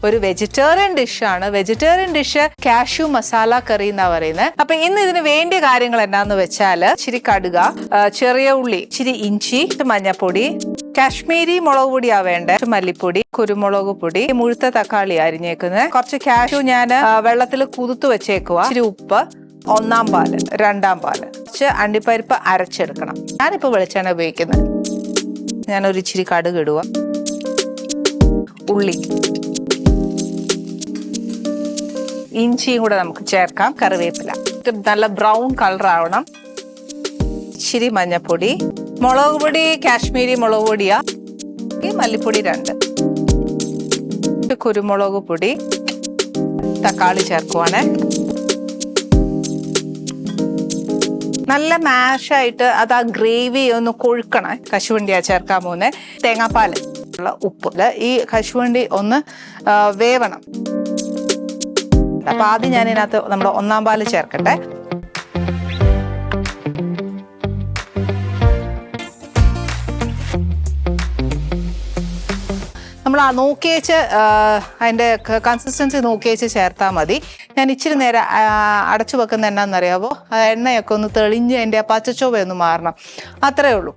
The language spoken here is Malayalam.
ഒരു വെജിറ്റേറിയൻ ഡിഷാണ്. വെജിറ്റേറിയൻ ഡിഷ് കാഷ്യൂ മസാല കറി എന്നാ പറയുന്നത്. അപ്പൊ ഇന്ന് ഇതിന് വേണ്ടിയ കാര്യങ്ങൾ എന്താന്ന് വെച്ചാൽ ഇച്ചിരി കടുക, ചെറിയ ഉള്ളി, ഇച്ചിരി ഇഞ്ചി, മഞ്ഞപ്പൊടി, കാശ്മീരി മുളക് പൊടിയാ വേണ്ട, മല്ലിപ്പൊടി, കുരുമുളക് പൊടി, മുഴുത്ത തക്കാളി അരിഞ്ഞേക്കുന്നത്, കുറച്ച് കാഷ്യൂ ഞാൻ വെള്ളത്തിൽ കുതിർത്ത് വെച്ചേക്കുക, ഇച്ചിരി ഉപ്പ്, ഒന്നാം പാല്, രണ്ടാം പാല്, അണ്ടിപ്പരിപ്പ് അരച്ചെടുക്കണം. ഞാനിപ്പോ വെളിച്ചെണ്ണ ഉപയോഗിക്കുന്നത്. ഞാനൊരു ഇച്ചിരി കടുക് ഇടുക, ഉള്ളി, ഇഞ്ചിയും കൂടെ നമുക്ക് ചേർക്കാം, കറിവേപ്പില. നല്ല ബ്രൗൺ കളർ ആവണം. ഇച്ചിരി മഞ്ഞപ്പൊടി, മുളക് പൊടി കാശ്മീരി മുളക് പൊടിയാ, മല്ലിപ്പൊടി 2, കുരുമുളക് പൊടി, തക്കാളി ചേർക്കുവാണ്. നല്ല മാഷായിട്ട് അത് ആ ഗ്രേവി ഒന്ന് കൊഴുക്കണം. കശുവണ്ടിയാ ചേർക്കാൻ പോകുന്നത്. തേങ്ങാപ്പാൽ, ഉപ്പ്. ഈ കശുവണ്ടി ഒന്ന് വേവണം. അപ്പൊ ആദ്യം ഞാൻ ഇതിനകത്ത് നമ്മുടെ ഒന്നാം പാല് ചേർക്കട്ടെ. നമ്മൾ നോക്കി വെച്ച് അതിൻ്റെ കൺസിസ്റ്റൻസി നോക്കി വെച്ച് ചേർത്താൽ മതി. ഞാൻ ഇച്ചിരി നേരം അടച്ചു വെക്കുന്ന എന്നാന്നറിയാവോ, എണ്ണയൊക്കെ ഒന്ന് തെളിഞ്ഞ് അതിൻ്റെ പച്ചച്ചോവയൊന്ന് മാറണം, അത്രേ ഉള്ളൂ.